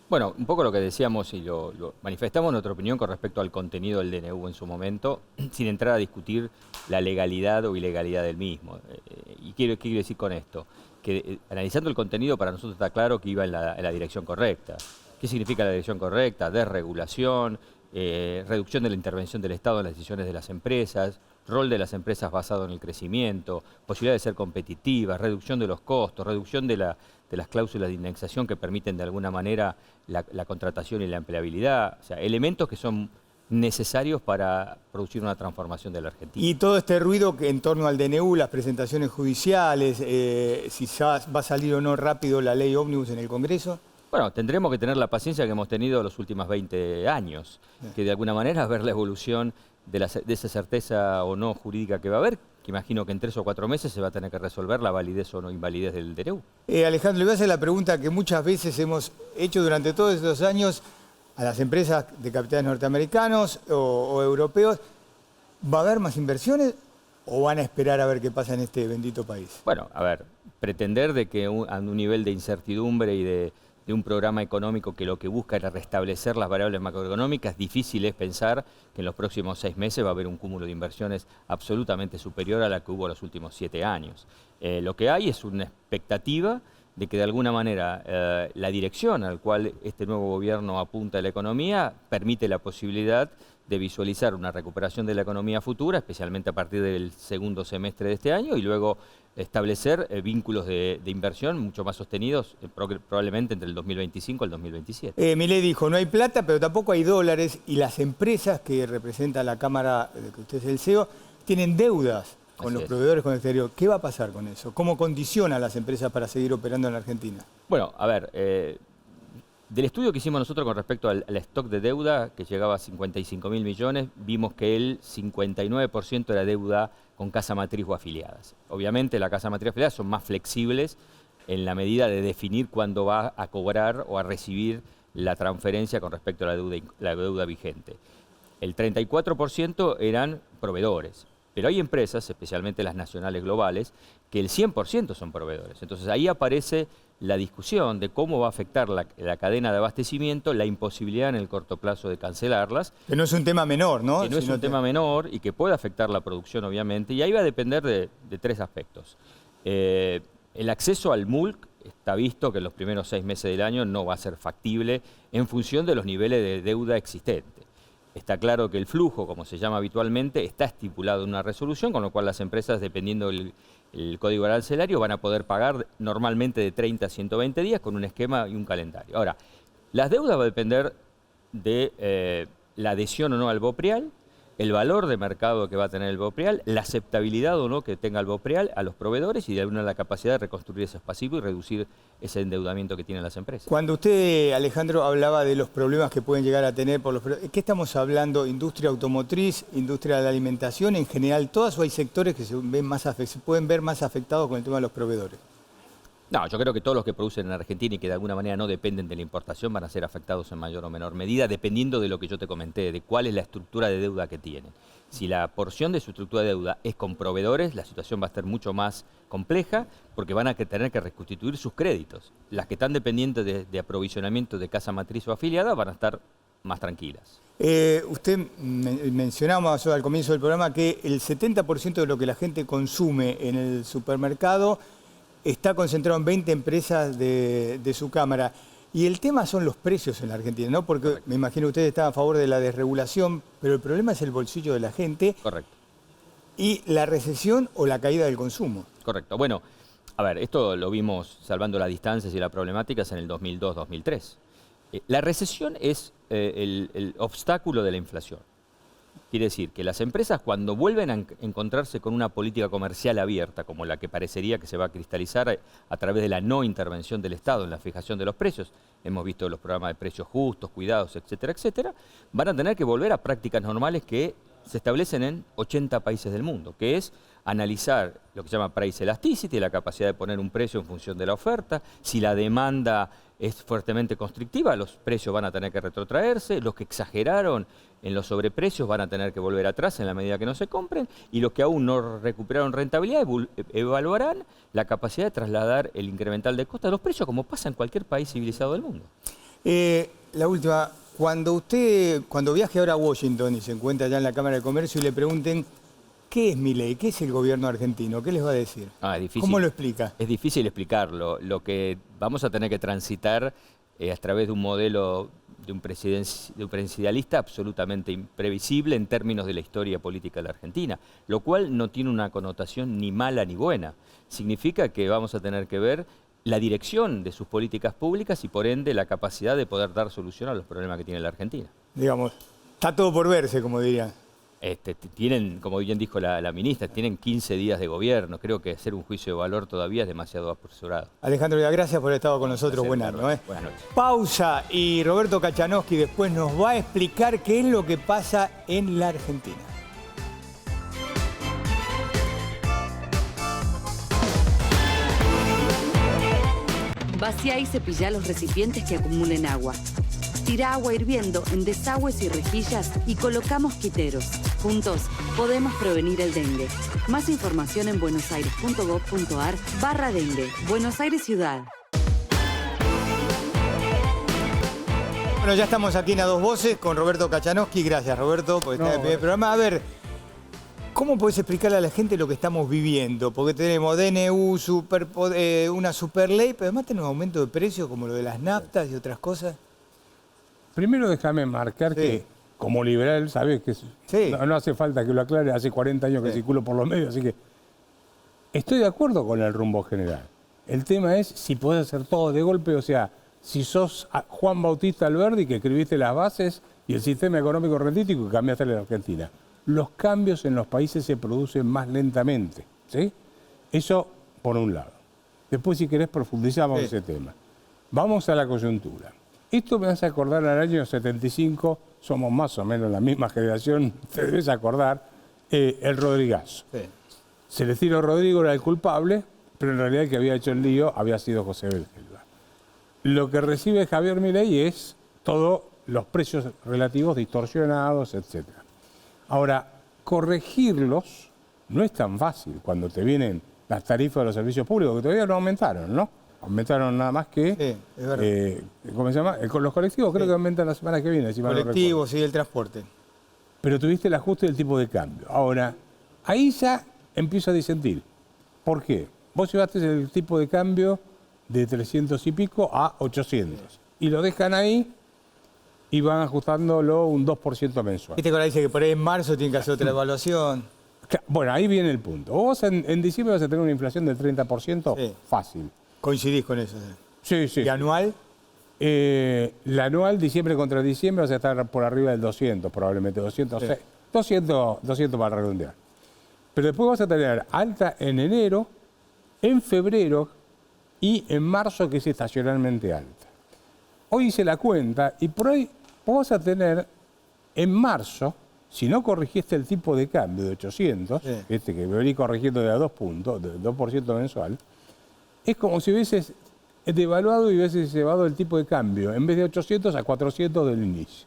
Bueno, un poco lo que decíamos y lo manifestamos nuestra opinión con respecto al contenido del DNU en su momento, sin entrar a discutir la legalidad o ilegalidad del mismo. ¿Y qué quiero decir con esto? Que analizando el contenido para nosotros está claro que iba en la dirección correcta. ¿Qué significa la dirección correcta? Desregulación, reducción de la intervención del Estado en las decisiones de las empresas, rol de las empresas basado en el crecimiento, posibilidad de ser competitivas, reducción de los costos, reducción de las cláusulas de indexación que permiten de alguna manera la contratación y la empleabilidad. O sea, elementos que son necesarios para producir una transformación de la Argentina. Y todo este ruido que en torno al DNU, las presentaciones judiciales, si va a salir o no rápido la ley ómnibus en el Congreso. Bueno, tendremos que tener la paciencia que hemos tenido los últimos 20 años, que de alguna manera es ver la evolución de esa certeza o no jurídica que va a haber, que imagino que en 3 o 4 meses se va a tener que resolver la validez o no invalidez del DNU. Alejandro, le voy a hacer la pregunta que muchas veces hemos hecho durante todos estos años a las empresas de capitales norteamericanos o europeos. ¿Va a haber más inversiones o van a esperar a ver qué pasa en este bendito país? Bueno, a ver, pretender de que a un nivel de incertidumbre y de un programa económico que lo que busca era restablecer las variables macroeconómicas, difícil es pensar que en los próximos 6 meses va a haber un cúmulo de inversiones absolutamente superior a la que hubo los últimos 7 años. Lo que hay es una expectativa de que de alguna manera la dirección al cual este nuevo gobierno apunta a la economía permite la posibilidad de visualizar una recuperación de la economía futura, especialmente a partir del segundo semestre de este año, y luego establecer vínculos de inversión mucho más sostenidos, probablemente entre el 2025 y el 2027. Milei dijo, no hay plata, pero tampoco hay dólares, y las empresas que representa la Cámara, que usted es el CEO, tienen deudas con los proveedores con el exterior. ¿Qué va a pasar con eso? ¿Cómo condiciona a las empresas para seguir operando en la Argentina? Bueno, a ver, del estudio que hicimos nosotros con respecto al stock de deuda, que llegaba a 55.000 millones, vimos que el 59% era deuda con casa matriz o afiliadas. Obviamente la casa matriz o afiliadas son más flexibles en la medida de definir cuándo va a cobrar o a recibir la transferencia con respecto a la deuda vigente. El 34% eran proveedores. Pero hay empresas, especialmente las nacionales globales, que el 100% son proveedores. Entonces ahí aparece la discusión de cómo va a afectar la cadena de abastecimiento, la imposibilidad en el corto plazo de cancelarlas. Que no es un tema menor, ¿no? Que no es un tema menor y que puede afectar la producción, obviamente. Y ahí va a depender de 3 aspectos. El acceso al MULC está visto que en los primeros 6 meses del año no va a ser factible en función de los niveles de deuda existentes. Está claro que el flujo, como se llama habitualmente, está estipulado en una resolución, con lo cual las empresas, dependiendo del código arancelario, van a poder pagar normalmente de 30 a 120 días con un esquema y un calendario. Ahora, las deudas va a depender de la adhesión o no al BOPREAL, el valor de mercado que va a tener el BOPREAL, la aceptabilidad o no que tenga el BOPREAL a los proveedores y de alguna la capacidad de reconstruir esos pasivos y reducir ese endeudamiento que tienen las empresas. Cuando usted, Alejandro, hablaba de los problemas que pueden llegar a tener por los... ¿Qué estamos hablando? ¿Industria automotriz, industria de la alimentación, en general todas, o hay sectores que se pueden ver más afectados con el tema de los proveedores? No, yo creo que todos los que producen en Argentina y que de alguna manera no dependen de la importación van a ser afectados en mayor o menor medida, dependiendo de lo que yo te comenté, de cuál es la estructura de deuda que tienen. Si la porción de su estructura de deuda es con proveedores, la situación va a estar mucho más compleja porque van a tener que reconstituir sus créditos. Las que están dependientes de aprovisionamiento de casa matriz o afiliada van a estar más tranquilas. Usted mencionaba al comienzo del programa que el 70% de lo que la gente consume en el supermercado está concentrado en 20 empresas de su cámara. Y el tema son los precios en la Argentina, ¿no? Porque correcto, me imagino que usted está a favor de la desregulación, pero el problema es el bolsillo de la gente. Correcto. Y la recesión o la caída del consumo. Correcto. Bueno, a ver, esto lo vimos salvando las distancias y las problemáticas en el 2002-2003. La recesión es el obstáculo de la inflación. Quiere decir que las empresas, cuando vuelven a encontrarse con una política comercial abierta, como la que parecería que se va a cristalizar a través de la no intervención del Estado en la fijación de los precios, hemos visto los programas de precios justos, cuidados, etcétera, etcétera, van a tener que volver a prácticas normales que se establecen en 80 países del mundo, que es analizar lo que se llama price elasticity, la capacidad de poner un precio en función de la oferta. Si la demanda es fuertemente constrictiva, los precios van a tener que retrotraerse, los que exageraron en los sobreprecios van a tener que volver atrás en la medida que no se compren, y los que aún no recuperaron rentabilidad evaluarán la capacidad de trasladar el incremental de costa de los precios, como pasa en cualquier país civilizado del mundo. La última, cuando viaje ahora a Washington y se encuentra allá en la Cámara de Comercio y le pregunten ¿qué es Milei? ¿Qué es el gobierno argentino? ¿Qué les va a decir? Es difícil. ¿Cómo lo explica? Es difícil explicarlo. Lo que vamos a tener que transitar a través de un modelo de un presidencialista absolutamente imprevisible en términos de la historia política de la Argentina, lo cual no tiene una connotación ni mala ni buena. Significa que vamos a tener que ver la dirección de sus políticas públicas y por ende la capacidad de poder dar solución a los problemas que tiene la Argentina. Digamos, está todo por verse, como dirían. Tienen, como bien dijo la ministra, tienen 15 días de gobierno. Creo que hacer un juicio de valor todavía es demasiado apresurado. Alejandro, gracias por haber estado con nosotros. Buenas noches. Pausa y Roberto Kachanowski después nos va a explicar qué es lo que pasa en la Argentina. Vacía y cepilla los recipientes que acumulen agua. Tira agua hirviendo en desagües y rejillas y coloca mosquiteros. Juntos podemos prevenir el dengue. Más información en buenosaires.gov.ar/dengue. Buenos Aires Ciudad. Bueno, ya estamos aquí en A Dos Voces con Roberto Kachanowski. Gracias, Roberto, por estar en el primer programa. A ver, ¿cómo podés explicarle a la gente lo que estamos viviendo? Porque tenemos DNU, una superley, pero además tenemos aumento de precios como lo de las naftas y otras cosas. Primero déjame marcar que, como liberal, sabes que no hace falta que lo aclare, hace 40 años que circulo por los medios, así que estoy de acuerdo con el rumbo general. El tema es si podés hacer todo de golpe, o sea, si sos Juan Bautista Alberdi, que escribiste las bases y el sistema económico rentístico que cambiaste en la Argentina. Los cambios en los países se producen más lentamente, ¿sí? Eso por un lado. Después, si querés, profundizamos en ese tema. Vamos a la coyuntura. Esto me hace acordar al año 75, somos más o menos la misma generación, te debes acordar, el Rodrigazo. Celestino Rodrigo era el culpable, pero en realidad el que había hecho el lío había sido José Belgelba. Lo que recibe Javier Milei es todos los precios relativos distorsionados, etc. Ahora, corregirlos no es tan fácil cuando te vienen las tarifas de los servicios públicos, que todavía no aumentaron, ¿no? Aumentaron nada más que... Sí, es verdad. ¿Cómo se llama? Con los colectivos creo que aumentan la semana que viene. Si mal no recuerdo. Colectivos y el transporte. Pero tuviste el ajuste del tipo de cambio. Ahora, ahí ya empieza a disentir. ¿Por qué? Vos llevaste el tipo de cambio de 300 y pico a 800. Y lo dejan ahí y van ajustándolo un 2% mensual. Viste que ahora dice que por ahí en marzo tienen que hacer otra evaluación. Bueno, ahí viene el punto. Vos en diciembre vas a tener una inflación del 30%, Sí. fácil. ¿Coincidís con eso? Sí, sí. ¿Y anual? La anual, diciembre contra diciembre, vas a estar por arriba del 200, probablemente 206. 200 para redondear. Pero después vas a tener alta en enero, en febrero y en marzo, que es estacionalmente alta. Hoy hice la cuenta y por ahí vos vas a tener en marzo, si no corrigiste el tipo de cambio de 800, que venís corrigiendo de a 2 puntos, de 2% mensual, es como si hubieses devaluado y hubieses llevado el tipo de cambio en vez de 800 a 400 del inicio.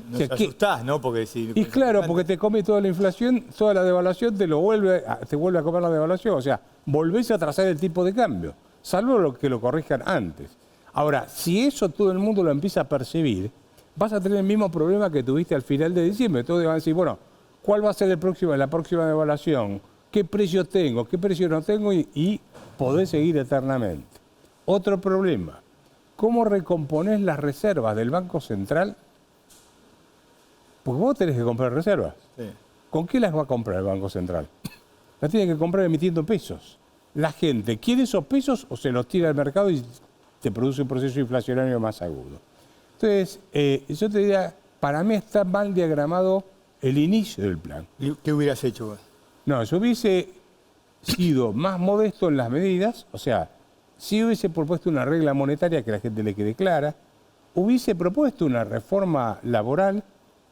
No te asustás, ¿no? Porque si... Y claro, porque te come toda la inflación, toda la devaluación, te vuelve a comer la devaluación. O sea, volvés a trazar el tipo de cambio, salvo lo que lo corrijan antes. Ahora, si eso todo el mundo lo empieza a percibir, vas a tener el mismo problema que tuviste al final de diciembre. Todos van a decir, bueno, ¿cuál va a ser la próxima devaluación? ¿Qué precio tengo? ¿Qué precio no tengo? Y podés seguir eternamente. Otro problema, ¿cómo recomponés las reservas del Banco Central? Pues vos tenés que comprar reservas. Sí. ¿Con qué las va a comprar el Banco Central? Las tiene que comprar emitiendo pesos. La gente quiere esos pesos o se los tira al mercado y te produce un proceso inflacionario más agudo. Entonces, yo te diría, para mí está mal diagramado el inicio del plan. ¿Qué hubieras hecho vos? No, yo hubiese sido más modesto en las medidas, o sea, si hubiese propuesto una regla monetaria que a la gente le quede clara, hubiese propuesto una reforma laboral,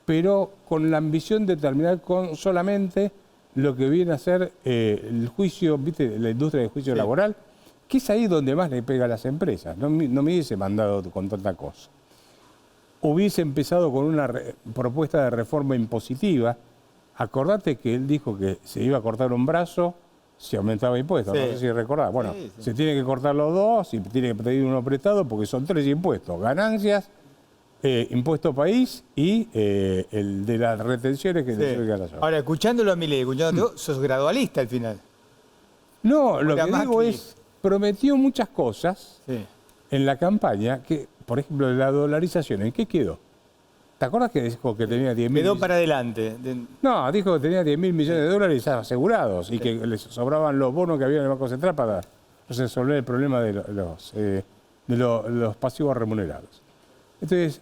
pero con la ambición de terminar con solamente lo que viene a ser el juicio, ¿viste? La industria del juicio laboral, que es ahí donde más le pega a las empresas. No me hubiese mandado con tanta cosa. Hubiese empezado con una propuesta de reforma impositiva. Acordate que él dijo que se iba a cortar un brazo si aumentaba impuestos. Sí. No sé si recordás. Bueno, Sí, sí. se tiene que cortar los dos y tiene que pedir uno prestado porque son 3 impuestos. Ganancias, impuesto país y el de las retenciones que se sube a la zona. Ahora, escuchándolo a Milei, sos gradualista al final. No, lo Ahora que digo Macri. es, prometió muchas cosas en la campaña que, por ejemplo, la dolarización, ¿en qué quedó? ¿Te acuerdas que dijo que tenía 10.000? Quedó para adelante. No, dijo que tenía 10.000 millones de dólares asegurados y que les sobraban los bonos que había en el Banco Central para resolver el problema de los pasivos remunerados. Entonces,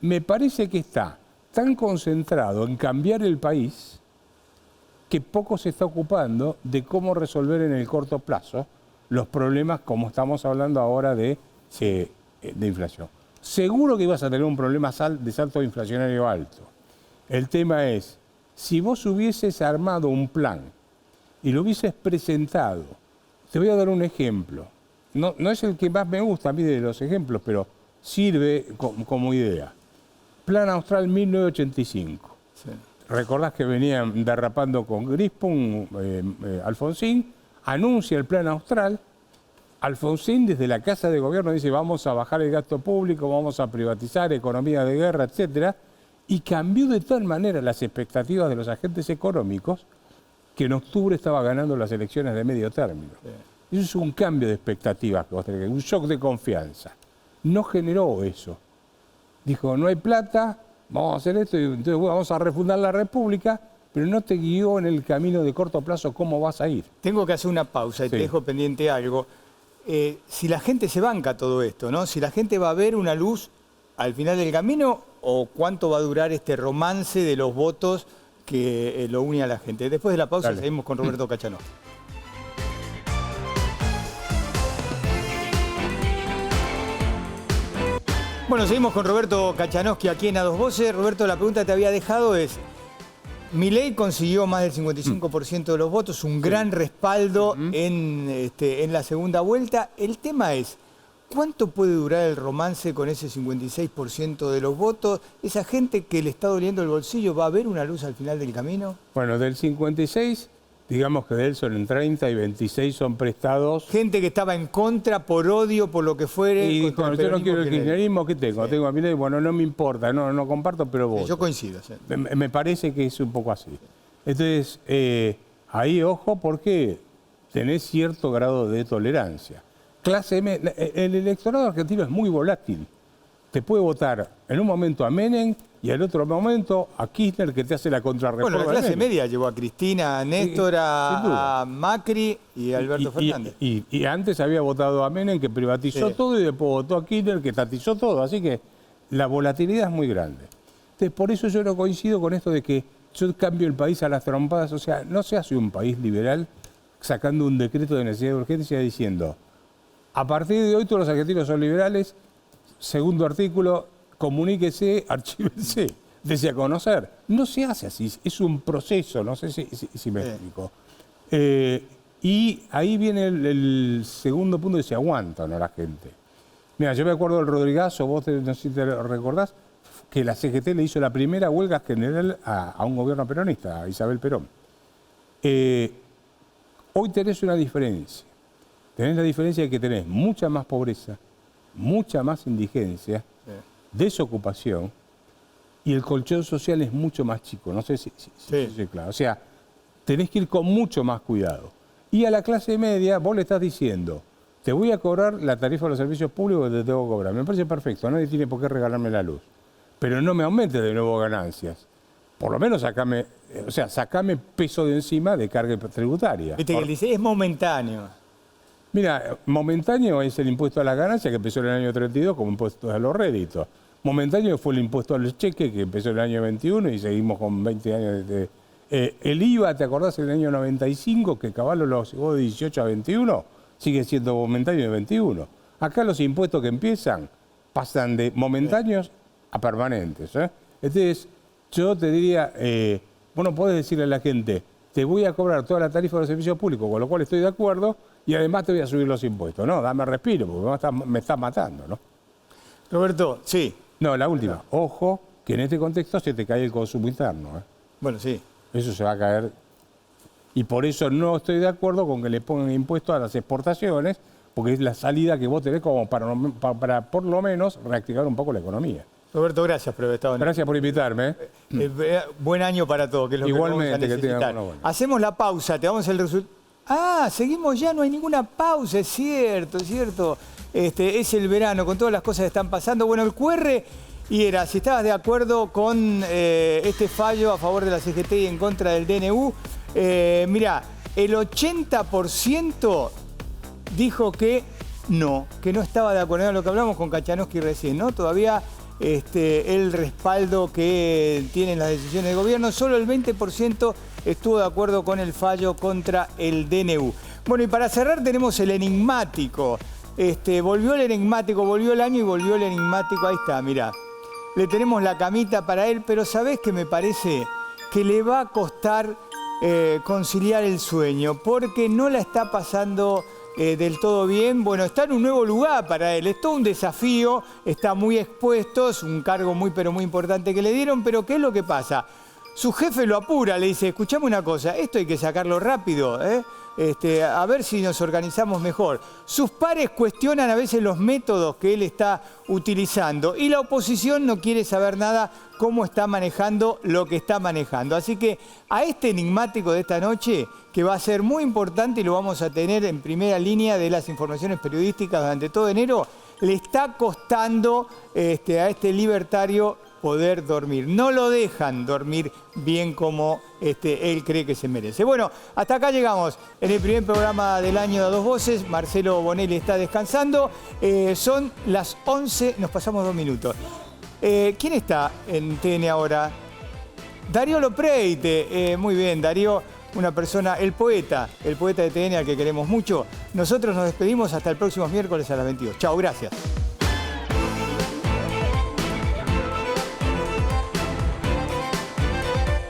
me parece que está tan concentrado en cambiar el país que poco se está ocupando de cómo resolver en el corto plazo los problemas como estamos hablando ahora de inflación. Seguro que ibas a tener un problema de salto inflacionario alto. El tema es, si vos hubieses armado un plan y lo hubieses presentado, te voy a dar un ejemplo. No es el que más me gusta a mí de los ejemplos, pero sirve como idea. Plan Austral 1985. Sí. Recordás que venían derrapando con Grispum, Alfonsín, anuncia el Plan Austral. Alfonsín desde la Casa de Gobierno dice vamos a bajar el gasto público, vamos a privatizar, economía de guerra, etcétera, y cambió de tal manera las expectativas de los agentes económicos que en octubre estaba ganando las elecciones de medio término. Sí. Eso es un cambio de expectativas que vos tenés, un shock de confianza. No generó eso. Dijo, no hay plata, vamos a hacer esto, y entonces vamos a refundar la República, pero no te guió en el camino de corto plazo cómo vas a ir. Tengo que hacer una pausa y te dejo pendiente algo. Si la gente se banca todo esto, ¿no? Si la gente va a ver una luz al final del camino o cuánto va a durar este romance de los votos que lo une a la gente. Después de la pausa seguimos con Roberto Kachanowski. Bueno, seguimos con Roberto Kachanowski aquí en A Dos Voces. Roberto, la pregunta que te había dejado es, Milei consiguió más del 55% de los votos, un gran respaldo en la segunda vuelta. El tema es, ¿cuánto puede durar el romance con ese 56% de los votos? ¿Esa gente que le está doliendo el bolsillo va a ver una luz al final del camino? Bueno, del 56 digamos que de él son en 30 y 26 son prestados. Gente que estaba en contra por odio, por lo que fuere. Y contra dijo, el yo no quiero el peronismo kirchnerismo, ¿qué tengo? Tengo a Milei, bueno, no me importa, no comparto, pero voto. Yo coincido. Sí. Me parece que es un poco así. Entonces, ahí ojo porque tenés cierto grado de tolerancia. Clase M, el electorado argentino es muy volátil. Te puede votar en un momento a Menem y al otro momento a Kirchner, que te hace la contrarreforma. Bueno, la clase media llevó a Cristina, a Néstor, a Macri y a Alberto Fernández. Y antes había votado a Menem, que privatizó todo, y después votó a Kirchner, que estatizó todo. Así que la volatilidad es muy grande. Entonces, por eso yo no coincido con esto de que yo cambio el país a las trompadas. O sea, no se hace un país liberal sacando un decreto de necesidad de urgencia diciendo, a partir de hoy todos los argentinos son liberales. Segundo artículo, comuníquese, archívense, dese a conocer. No se hace así, es un proceso, no sé si me explico. Y ahí viene el segundo punto, que se aguanta, ¿no? La gente. Mira, yo me acuerdo del Rodrigazo, vos no sé si te recordás, que la CGT le hizo la primera huelga general a un gobierno peronista, a Isabel Perón. Hoy tenés una diferencia. Tenés la diferencia de que tenés mucha más pobreza, mucha más indigencia, desocupación, y el colchón social es mucho más chico. No sé si es claro. O sea, tenés que ir con mucho más cuidado. Y a la clase media vos le estás diciendo, te voy a cobrar la tarifa de los servicios públicos que te tengo que cobrar. Me parece perfecto, nadie tiene por qué regalarme la luz. Pero no me aumentes de nuevo ganancias. Por lo menos sacame peso de encima de carga tributaria. Viste que él dice, es momentáneo. Mira, momentáneo es el impuesto a la ganancia, que empezó en el año 32 como impuesto a los réditos. Momentáneo fue el impuesto a los cheques, que empezó en el año 21 y seguimos con 20 años de... el IVA, ¿te acordás? En el año 95, que Caballo lo llevó de 18 a 21, sigue siendo momentáneo de 21. Acá los impuestos que empiezan pasan de momentáneos a permanentes. Entonces, yo te diría, vos no podés decirle a la gente, te voy a cobrar toda la tarifa de los servicios públicos, con lo cual estoy de acuerdo, y además te voy a subir los impuestos. No, dame respiro, porque me estás matando, ¿no? Roberto, sí. No, la última. No. Ojo, que en este contexto se te cae el consumo interno. Bueno, sí. Eso se va a caer. Y por eso no estoy de acuerdo con que le pongan impuestos a las exportaciones, porque es la salida que vos tenés como para por lo menos reactivar un poco la economía. Roberto, gracias por haber estado en... Gracias por invitarme. Buen año para todos, que es lo igualmente, que vamos a necesitar. Hacemos la pausa, te damos el resultado. Ah, seguimos ya, no hay ninguna pausa, es cierto, es cierto. Es el verano, con todas las cosas que están pasando. Bueno, el QR, y era, si estabas de acuerdo con este fallo a favor de la CGT y en contra del DNU, mirá, el 80% dijo que no estaba de acuerdo. Era lo que hablamos con Kachanowski recién, ¿no? Todavía el respaldo que tienen las decisiones de gobierno, solo el 20% estuvo de acuerdo con el fallo contra el DNU. Bueno, y para cerrar tenemos el enigmático. Volvió el enigmático, volvió el año y volvió el enigmático. Ahí está, mirá. Le tenemos la camita para él, pero ¿sabés qué me parece? Que le va a costar conciliar el sueño, porque no la está pasando del todo bien. Bueno, está en un nuevo lugar para él. Es todo un desafío, está muy expuesto, es un cargo muy pero muy importante que le dieron, pero ¿qué es lo que pasa? Su jefe lo apura, le dice, escuchame una cosa, esto hay que sacarlo rápido, a ver si nos organizamos mejor. Sus pares cuestionan a veces los métodos que él está utilizando y la oposición no quiere saber nada cómo está manejando lo que está manejando. Así que a este enigmático de esta noche, que va a ser muy importante y lo vamos a tener en primera línea de las informaciones periodísticas durante todo enero, le está costando a este libertario poder dormir. No lo dejan dormir bien como él cree que se merece. Bueno, hasta acá llegamos en el primer programa del año de A Dos Voces. Marcelo Bonelli está descansando. Son las 11, nos pasamos 2 minutos. ¿Quién está en TN ahora? Darío Lopreite. Muy bien, Darío, una persona, el poeta de TN al que queremos mucho. Nosotros nos despedimos hasta el próximo miércoles a las 22. Chao, gracias.